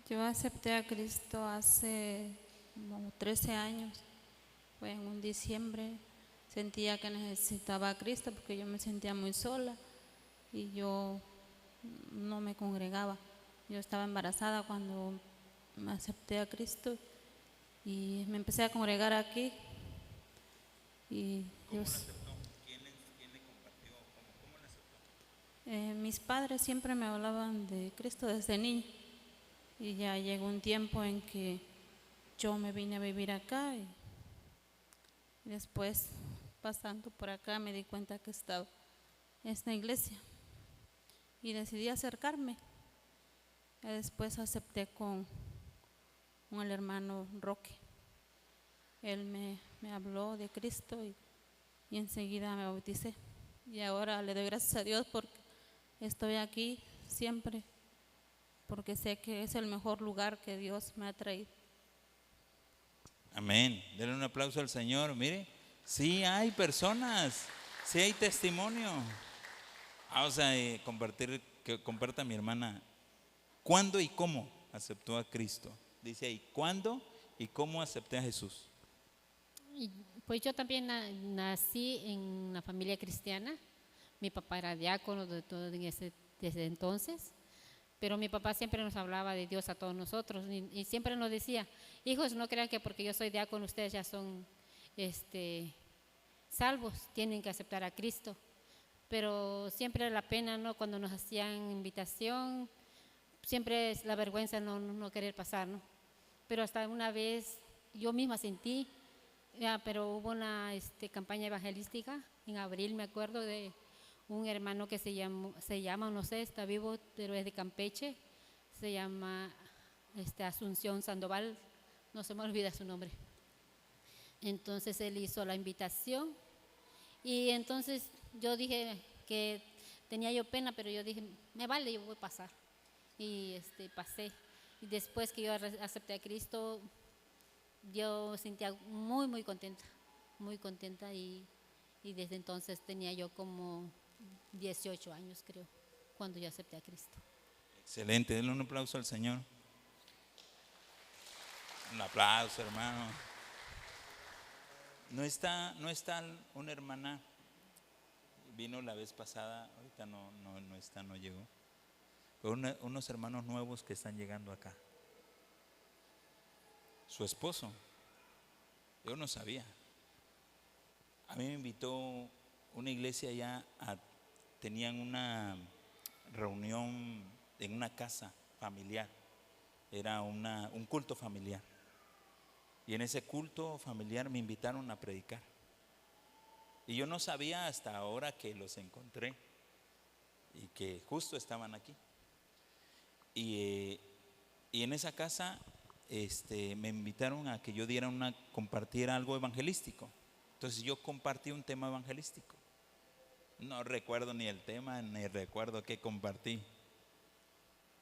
Speaker 6: Yo acepté a Cristo hace como 13 años. Fue en un diciembre. Sentía que necesitaba a Cristo porque yo me sentía muy sola y yo no me congregaba. Yo estaba embarazada cuando me acepté a Cristo y me empecé a congregar aquí. Y Dios,
Speaker 1: ¿Quién le compartió? ¿Cómo le aceptó?
Speaker 6: mis padres siempre me hablaban de Cristo desde niña y ya llegó un tiempo en que yo me vine a vivir acá y después pasando por acá me di cuenta que estaba en esta iglesia y decidí acercarme. Y después acepté con el hermano Roque. Él me habló de Cristo y enseguida me bauticé. Y ahora le doy gracias a Dios porque estoy aquí siempre, porque sé que es el mejor lugar que Dios me ha traído.
Speaker 1: Amén. Denle un aplauso al Señor. Mire, sí hay personas, sí hay testimonio. Vamos a compartir, que comparta mi hermana. ¿Cuándo y cómo aceptó a Cristo? Dice ahí, ¿cuándo y cómo acepté a Jesús?
Speaker 7: Pues yo también nací en una familia cristiana. Mi papá era diácono desde entonces, pero mi papá siempre nos hablaba de Dios a todos nosotros y siempre nos decía, hijos, no crean que porque yo soy diácono ustedes ya son salvos, tienen que aceptar a Cristo. Pero siempre era la pena, ¿no? Cuando nos hacían invitación, siempre es la vergüenza no querer pasar, ¿no? Pero hasta una vez yo misma sentí, pero hubo una campaña evangelística en abril, me acuerdo, de un hermano que se llama, no sé, está vivo, pero es de Campeche, se llama Asunción Sandoval, no se me olvida su nombre. Entonces él hizo la invitación y entonces yo dije que tenía yo pena, pero yo dije, me vale, yo voy a pasar. Y pasé. Y después que yo acepté a Cristo, yo sentía muy, muy contenta y desde entonces tenía yo como 18 años, creo, cuando yo acepté a Cristo.
Speaker 1: Excelente, denle un aplauso al Señor. Un aplauso, hermano. No está una hermana, vino la vez pasada, ahorita no está, no llegó. Pero unos hermanos nuevos que están llegando acá. Su esposo, yo no sabía. A mí me invitó una iglesia allá, tenían una reunión en una casa familiar, era un culto familiar. Y en ese culto familiar me invitaron a predicar. Y yo no sabía hasta ahora que los encontré y que justo estaban aquí. Y en esa casa me invitaron a que yo compartiera algo evangelístico. Entonces yo compartí un tema evangelístico. No recuerdo ni el tema, ni recuerdo qué compartí.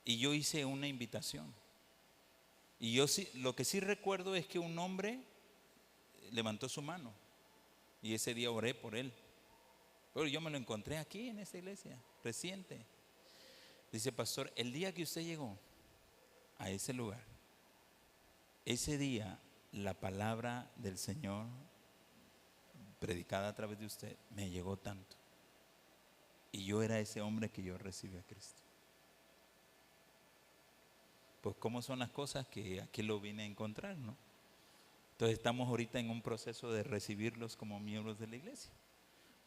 Speaker 1: Y yo hice una invitación. Y yo sí, lo que sí recuerdo es que un hombre levantó su mano. Y ese día oré por él. Pero yo me lo encontré aquí en esta iglesia, reciente. Dice, pastor, el día que usted llegó, a ese lugar, ese día la palabra del Señor predicada a través de usted me llegó tanto. Y yo era ese hombre que yo recibí a Cristo. Pues cómo son las cosas que aquí lo vine a encontrar, ¿no? Entonces estamos ahorita en un proceso de recibirlos como miembros de la iglesia.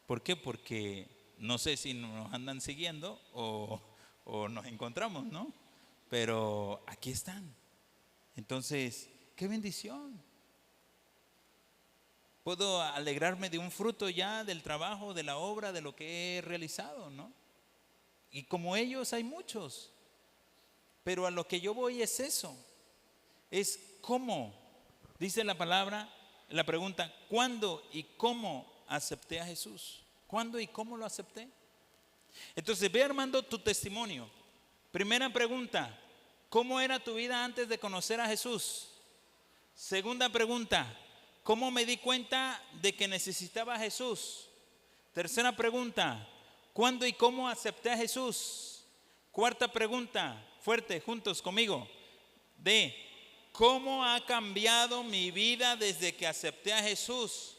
Speaker 1: ¿Por qué? Porque no sé si nos andan siguiendo o nos encontramos, ¿no? Pero aquí están. Entonces, qué bendición. Puedo alegrarme de un fruto ya del trabajo, de la obra, de lo que he realizado, ¿no? Y como ellos hay muchos. Pero a lo que yo voy es eso. Es cómo, dice la palabra, la pregunta, ¿cuándo y cómo acepté a Jesús? ¿Cuándo y cómo lo acepté? Entonces ve armando tu testimonio. Primera pregunta, ¿cómo era tu vida antes de conocer a Jesús? Segunda pregunta, ¿cómo me di cuenta de que necesitaba a Jesús? Tercera pregunta, ¿cuándo y cómo acepté a Jesús? Cuarta pregunta, fuerte, juntos conmigo, de ¿cómo ha cambiado mi vida desde que acepté a Jesús?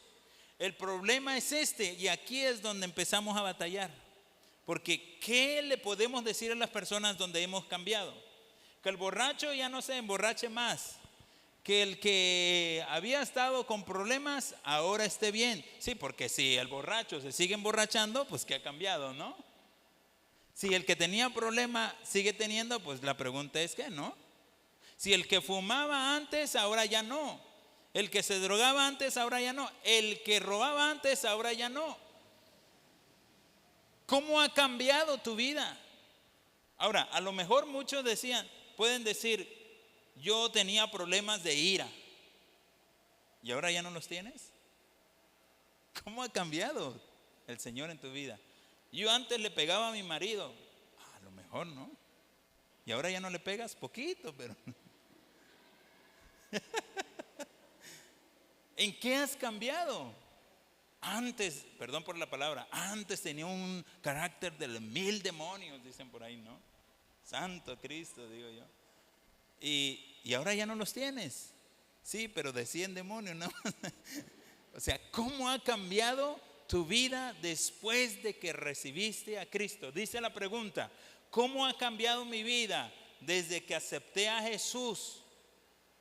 Speaker 1: El problema es este, y aquí es donde empezamos a batallar. Porque ¿qué le podemos decir a las personas donde hemos cambiado? Que el borracho ya no se emborrache más. Que el que había estado con problemas ahora esté bien. Sí, porque si el borracho se sigue emborrachando, pues ¿qué ha cambiado, no? Si el que tenía problema sigue teniendo, pues la pregunta es ¿qué, no? Si el que fumaba antes, ahora ya no. El que se drogaba antes, ahora ya no. El que robaba antes, ahora ya no. ¿Cómo ha cambiado tu vida? Ahora, a lo mejor muchos pueden decir, yo tenía problemas de ira. ¿Y ahora ya no los tienes? ¿Cómo ha cambiado el Señor en tu vida? Yo antes le pegaba a mi marido. A lo mejor, ¿no? Y ahora ya no le pegas, poquito, pero... ¿En qué has cambiado? Antes, perdón por la palabra, antes tenía un carácter de 1000 demonios, dicen por ahí, ¿no? Santo Cristo, digo yo. Y ahora ya no los tienes. Sí, pero de 100 demonios, ¿no? O sea, ¿cómo ha cambiado tu vida después de que recibiste a Cristo? Dice la pregunta, ¿cómo ha cambiado mi vida desde que acepté a Jesús?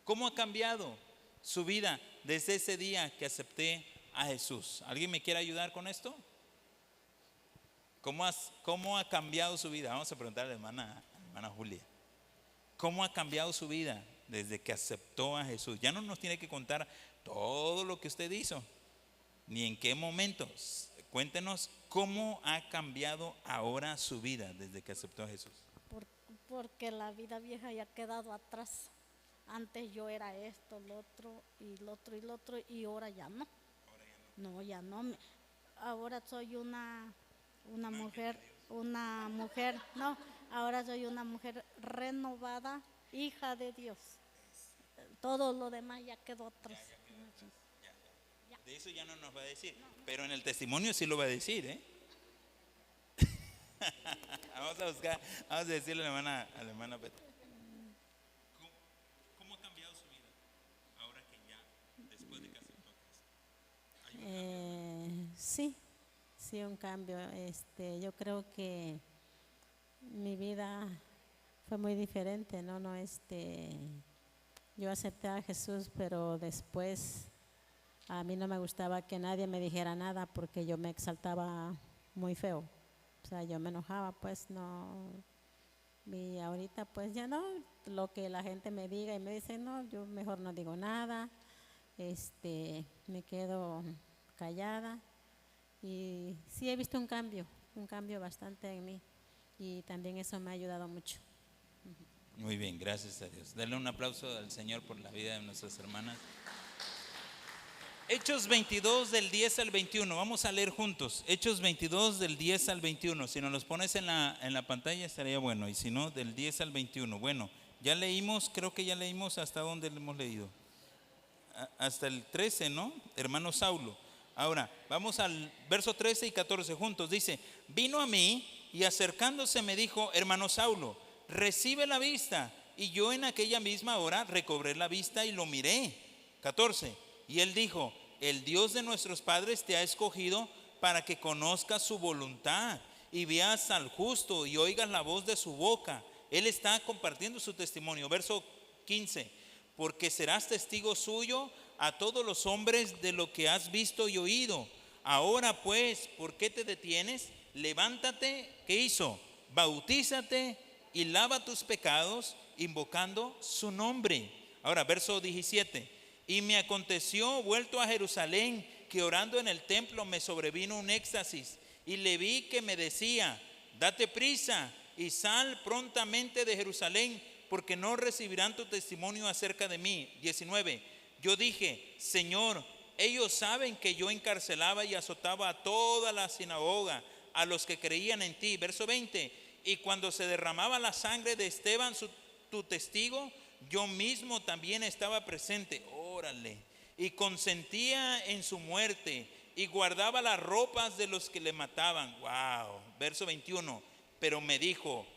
Speaker 1: ¿Cómo ha cambiado su vida desde ese día que acepté a Jesús? ¿Alguien me quiere ayudar con esto? ¿Cómo ha cambiado su vida? Vamos a preguntarle a la hermana Julia. ¿Cómo ha cambiado su vida desde que aceptó a Jesús? Ya no nos tiene que contar todo lo que usted hizo, ni en qué momentos. Cuéntenos cómo ha cambiado ahora su vida desde que aceptó a Jesús.
Speaker 8: Porque la vida vieja ya ha quedado atrás. Antes yo era esto, lo otro, y lo otro, y lo otro, y ahora ya no. No, ya no. Ahora soy una mujer, no, ahora soy una mujer renovada, hija de Dios. Todo lo demás ya quedó atrás.
Speaker 1: De eso ya no nos va a decir, pero en el testimonio sí lo va a decir, ¿eh? Vamos a decirle a la hermana Petra. ¿Cómo ha cambiado su vida ahora que ya, después de que aceptó a Cristo?
Speaker 4: Sí, un cambio. Yo creo que mi vida fue muy diferente, ¿no? Yo acepté a Jesús, pero después a mí no me gustaba que nadie me dijera nada porque yo me exaltaba muy feo. O sea, yo me enojaba, pues no. Y ahorita pues ya no, lo que la gente me diga y me dice, no, yo mejor no digo nada, me quedo callada. Y sí he visto un cambio bastante en mí, y también eso me ha ayudado mucho.
Speaker 1: Muy bien, gracias a Dios. Denle un aplauso al Señor por la vida de nuestras hermanas. Hechos 22 del 10 al 21, vamos a leer juntos. Hechos 22 del 10 al 21, si nos los pones en la pantalla estaría bueno, y si no, del 10 al 21. Bueno, ya leímos, creo que ya leímos hasta donde le hemos leído. Hasta el 13, ¿no? Hermano Saulo. Ahora, vamos al verso 13 y 14 juntos. Dice, vino a mí y acercándose me dijo, hermano Saulo, recibe la vista. y yo en aquella misma hora recobré la vista y lo miré. 14. Y él dijo: el Dios de nuestros padres te ha escogido para que conozcas su voluntad y veas al justo y oigas la voz de su boca. Él está compartiendo su testimonio. Verso 15. Porque serás testigo suyo a todos los hombres de lo que has visto y oído. Ahora pues, ¿por qué te detienes? Levántate. ¿Qué hizo? Bautízate y lava tus pecados, invocando su nombre. Ahora, verso 17. Y me aconteció, vuelto a Jerusalén, que orando en el templo me sobrevino un éxtasis, y le vi que me decía: date prisa y sal prontamente de Jerusalén, porque no recibirán tu testimonio acerca de mí. 19. Yo dije: Señor, ellos saben que yo encarcelaba y azotaba a toda la sinagoga, a los que creían en ti. Verso 20. Y cuando se derramaba la sangre de Esteban, tu testigo, yo mismo también estaba presente. Órale. Y consentía en su muerte y guardaba las ropas de los que le mataban. Wow. Verso 21. Pero me dijo: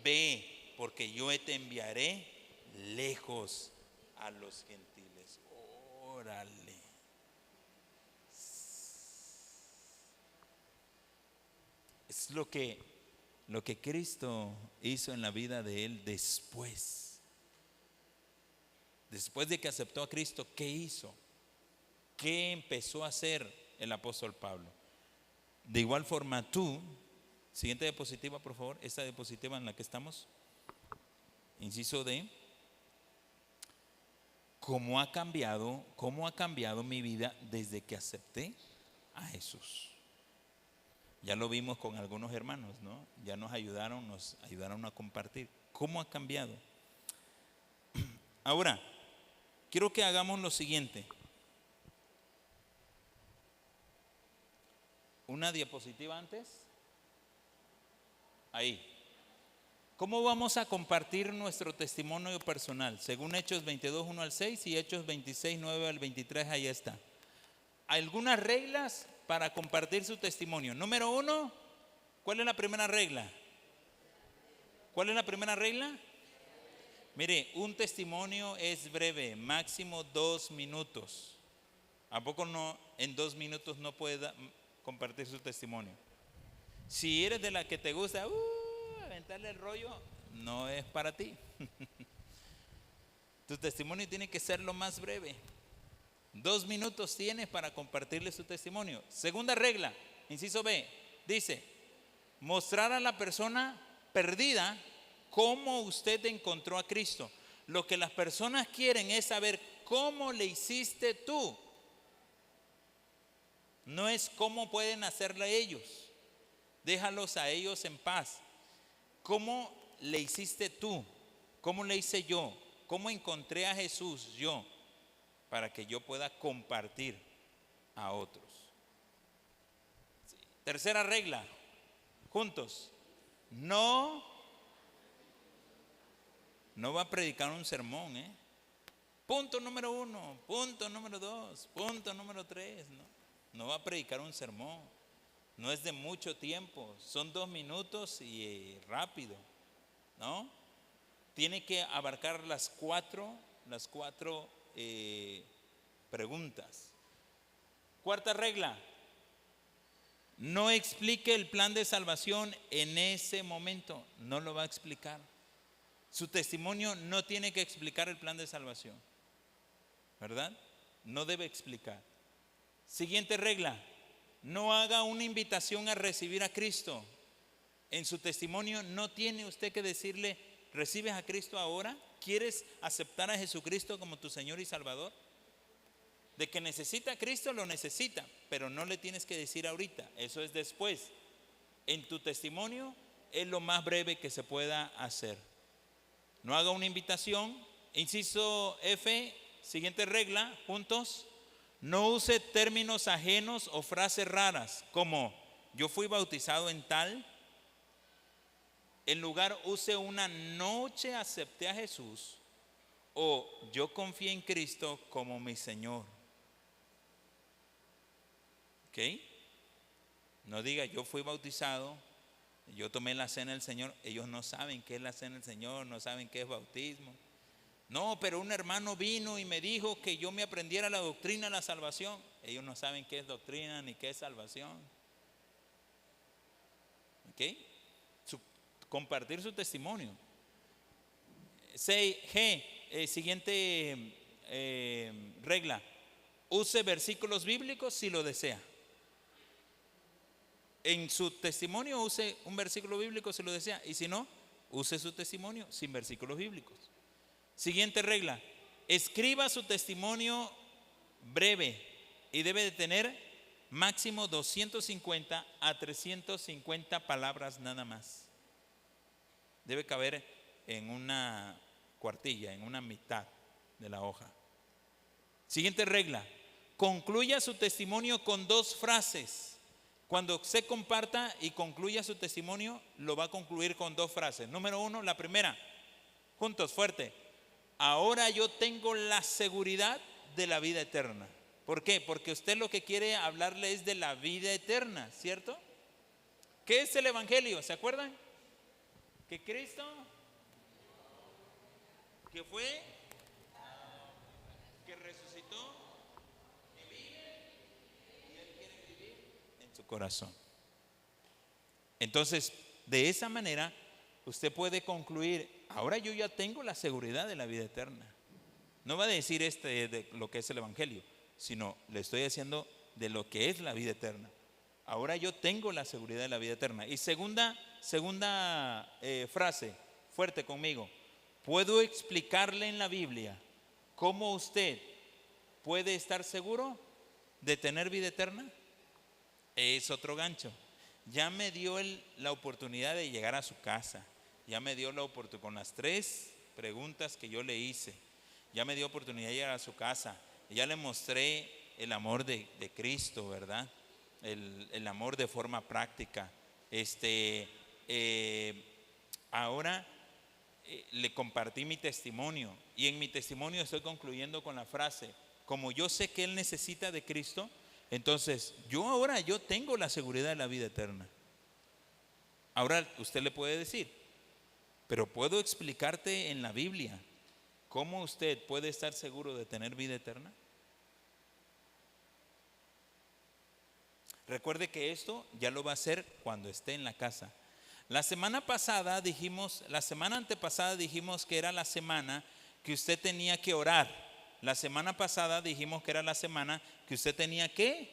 Speaker 1: ve, porque yo te enviaré lejos a los gentiles. Órale. Es lo que Cristo hizo en la vida de él después. Después de que aceptó a Cristo, ¿qué hizo? ¿Qué empezó a hacer el apóstol Pablo? De igual forma tú, siguiente diapositiva por favor, esta diapositiva en la que estamos, inciso D, ¿cómo ha cambiado mi vida desde que acepté a Jesús? Ya lo vimos con algunos hermanos, ¿no? Ya nos ayudaron a compartir. ¿Cómo ha cambiado? Ahora, quiero que hagamos lo siguiente. Una diapositiva antes. Ahí. ¿Cómo vamos a compartir nuestro testimonio personal? Según Hechos 22, 1 al 6 y Hechos 26, 9 al 23, ahí está. Algunas reglas para compartir su testimonio. Número 1, ¿cuál es la primera regla? ¿Cuál es la primera regla? Mire, un testimonio es breve, máximo 2 minutos. ¿A poco no, en 2 minutos no puede compartir su testimonio? Si eres de la que te gusta aventarle el rollo, no es para ti. Tu testimonio tiene que ser lo más breve. 2 minutos tienes para compartirle su testimonio. Segunda regla, inciso B, dice: mostrar a la persona perdida cómo usted encontró a Cristo. Lo que las personas quieren es saber cómo le hiciste tú. No es cómo pueden hacerle ellos. Déjalos a ellos en paz. ¿Cómo le hiciste tú? ¿Cómo le hice yo? ¿Cómo encontré a Jesús yo? Para que yo pueda compartir a otros. Sí. Tercera regla, juntos. No va a predicar un sermón, Punto número 1, punto número 2, punto número 3. No va a predicar un sermón. No es de mucho tiempo, son 2 minutos y rápido, ¿no? Tiene que abarcar las cuatro preguntas. Cuarta regla: no explique el plan de salvación en ese momento, no lo va a explicar. Su testimonio no tiene que explicar el plan de salvación, ¿verdad? No debe explicar. Siguiente regla: no haga una invitación a recibir a Cristo. En su testimonio no tiene usted que decirle: ¿recibes a Cristo ahora? ¿Quieres aceptar a Jesucristo como tu Señor y Salvador? De que necesita a Cristo, lo necesita, pero no le tienes que decir ahorita, eso es después. En tu testimonio es lo más breve que se pueda hacer. No haga una invitación. Inciso F, siguiente regla, juntos. No use términos ajenos o frases raras como yo fui bautizado en tal. En lugar, use una noche acepté a Jesús o yo confié en Cristo como mi Señor. ¿Ok? No diga yo fui bautizado Yo tomé la cena del Señor, ellos no saben qué es la cena del Señor, no saben qué es bautismo. No, pero un hermano vino y me dijo que yo me aprendiera la doctrina de la salvación. Ellos no saben qué es doctrina ni qué es salvación. ¿Ok? Compartir su testimonio. 6G, siguiente regla. Use versículos bíblicos si lo desea. En su testimonio use un versículo bíblico si lo desea. Y si no, use su testimonio sin versículos bíblicos. Siguiente regla. Escriba su testimonio breve y debe de tener máximo 250 a 350 palabras nada más. Debe caber en una cuartilla, en una mitad de la hoja. Siguiente regla. Concluya su testimonio con 2 frases. Cuando se comparta y concluya su testimonio, lo va a concluir con 2 frases. Número 1, la primera. Juntos, fuerte. Ahora yo tengo la seguridad de la vida eterna. ¿Por qué? Porque usted lo que quiere hablarle es de la vida eterna, ¿cierto? ¿Qué es el Evangelio? ¿Se acuerdan? Que Cristo, que fue, que resucitó, que vive y Él quiere vivir en su corazón. Entonces, de esa manera, usted puede concluir, ahora yo ya tengo la seguridad de la vida eterna. No va a decir de lo que es el Evangelio, sino le estoy diciendo de lo que es la vida eterna. Ahora yo tengo la seguridad de la vida eterna. Y segunda frase, fuerte conmigo. ¿Puedo explicarle en la Biblia cómo usted puede estar seguro de tener vida eterna? Es otro gancho. Ya me dio la oportunidad de llegar a su casa. Ya me dio la oportunidad con las 3 preguntas que yo le hice. Ya me dio oportunidad de llegar a su casa. Ya le mostré el amor de Cristo, ¿verdad? El amor de forma práctica. Ahora le compartí mi testimonio. Y en mi testimonio estoy concluyendo con la frase: como yo sé que Él necesita de Cristo, entonces yo tengo la seguridad de la vida eterna. Ahora usted le puede decir, pero puedo explicarte en la Biblia cómo usted puede estar seguro de tener vida eterna. Recuerde que esto ya lo va a hacer cuando esté en la casa. La semana antepasada dijimos que era la semana que usted tenía que orar. La semana pasada dijimos que era la semana que usted tenía que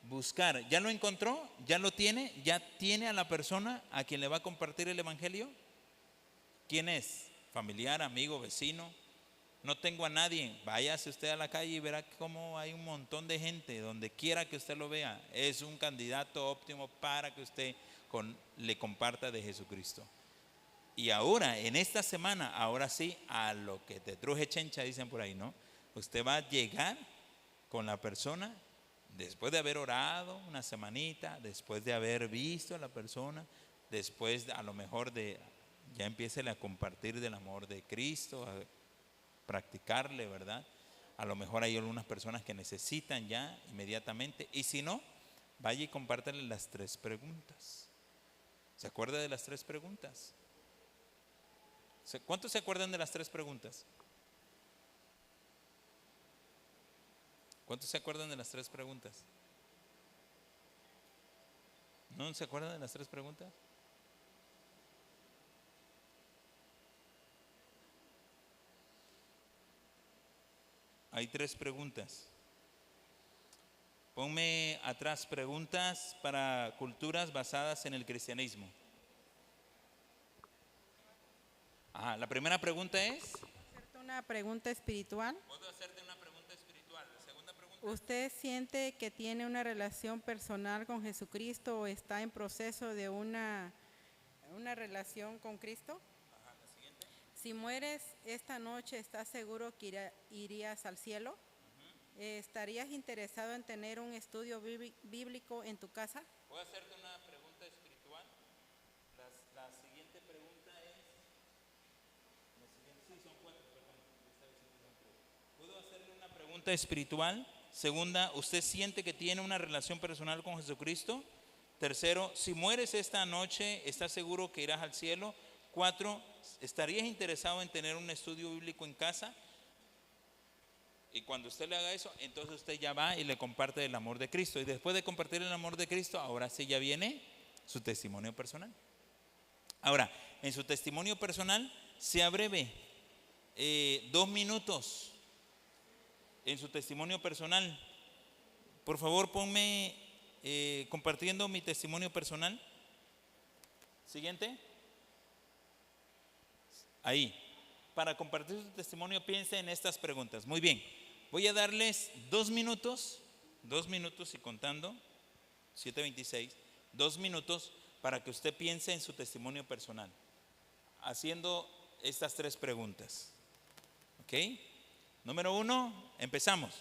Speaker 1: buscar. ¿Ya lo encontró? ¿Ya lo tiene? ¿Ya tiene a la persona a quien le va a compartir el Evangelio? ¿Quién es? ¿Familiar, amigo, vecino? No tengo a nadie. Váyase usted a la calle y verá cómo hay un montón de gente. Donde quiera que usted lo vea, es un candidato óptimo para que usted le comparta de Jesucristo. Y ahora, en esta semana, ahora sí, a lo que te truje chencha, dicen por ahí, ¿no? Usted va a llegar con la persona después de haber orado una semanita, después de haber visto a la persona, después a lo mejor ya empiece a compartir del amor de Cristo, a practicarle, ¿verdad? A lo mejor hay algunas personas que necesitan ya inmediatamente, y si no, vaya y compártale las 3 preguntas. ¿Se acuerda de las 3 preguntas? ¿Cuántos se acuerdan de las 3 preguntas? ¿Cuántos se acuerdan de las 3 preguntas? ¿No se acuerdan de las 3 preguntas? Hay 3 preguntas. Ponme atrás preguntas para culturas basadas en el cristianismo. La primera pregunta es.
Speaker 3: Hacerte una pregunta espiritual.
Speaker 1: ¿Puedo hacerte una pregunta espiritual? La segunda pregunta.
Speaker 3: ¿Usted siente que tiene una relación personal con Jesucristo o está en proceso de una relación con Cristo?
Speaker 1: La siguiente.
Speaker 3: Si mueres esta noche, ¿estás seguro que irías al cielo? ¿Estarías interesado en tener un estudio bíblico en tu casa?
Speaker 1: ¿Puedo hacerte una pregunta espiritual? La siguiente pregunta es. Sí, son 4, perdón. ¿Puedo hacerle una pregunta espiritual? Segunda, ¿usted siente que tiene una relación personal con Jesucristo? Tercero, si mueres esta noche, ¿estás seguro que irás al cielo? 4, ¿estarías interesado en tener un estudio bíblico en casa? Y cuando usted le haga eso, entonces usted ya va y le comparte el amor de Cristo. Y después de compartir el amor de Cristo, ahora sí ya viene su testimonio personal. Ahora, en su testimonio personal, sea breve, 2 minutos. En su testimonio personal, por favor ponme compartiendo mi testimonio personal. Siguiente. Ahí. Para compartir su testimonio, piense en estas preguntas. Muy bien. Voy a darles 2 minutos y contando, 7:26, 2 minutos para que usted piense en su testimonio personal, haciendo estas 3 preguntas. ¿Ok? Número 1, empezamos.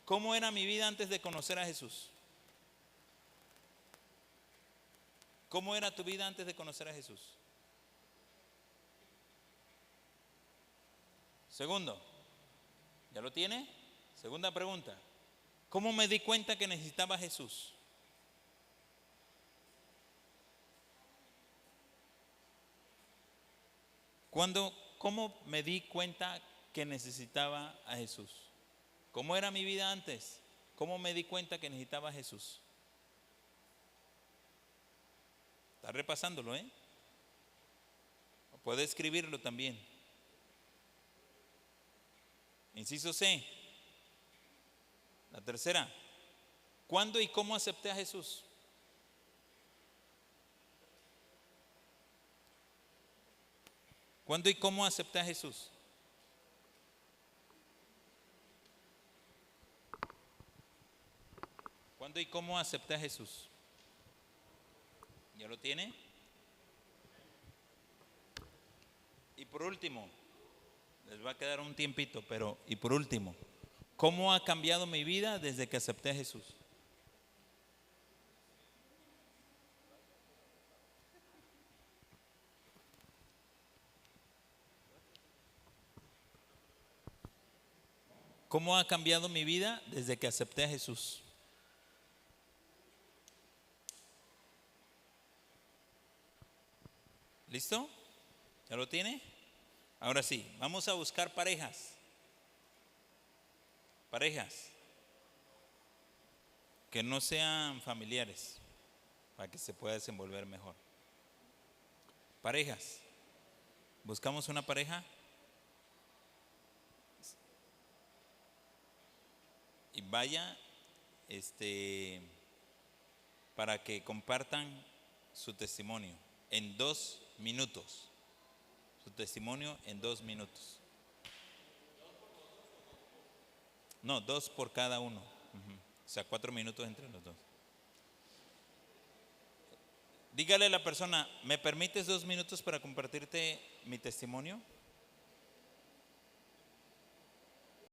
Speaker 1: ¿Cómo era mi vida antes de conocer a Jesús? ¿Cómo era tu vida antes de conocer a Jesús? Segundo, ¿ya lo tiene? Segunda pregunta, ¿cómo me di cuenta que necesitaba a Jesús? ¿Cómo me di cuenta que necesitaba a Jesús? ¿Cómo era mi vida antes? ¿Cómo me di cuenta que necesitaba a Jesús? Está repasándolo, ¿eh? Puede escribirlo también. Inciso C. La tercera. ¿Cuándo y cómo acepté a Jesús? ¿Cuándo y cómo acepté a Jesús? ¿Cuándo y cómo acepté a Jesús? ¿Ya lo tiene? Y por último, les va a quedar un tiempito, pero y por último, ¿cómo ha cambiado mi vida desde que acepté a Jesús? ¿Cómo ha cambiado mi vida desde que acepté a Jesús? ¿Listo? ¿Ya lo tiene? Ahora sí, vamos a buscar parejas. Parejas que no sean familiares para que se pueda desenvolver mejor. Parejas. Buscamos una pareja y vaya para que compartan su testimonio en 2 minutos. Su testimonio en 2 minutos. No, 2 por cada uno. O sea, 4 minutos entre los dos. Dígale a la persona, ¿me permites 2 minutos para compartirte mi testimonio?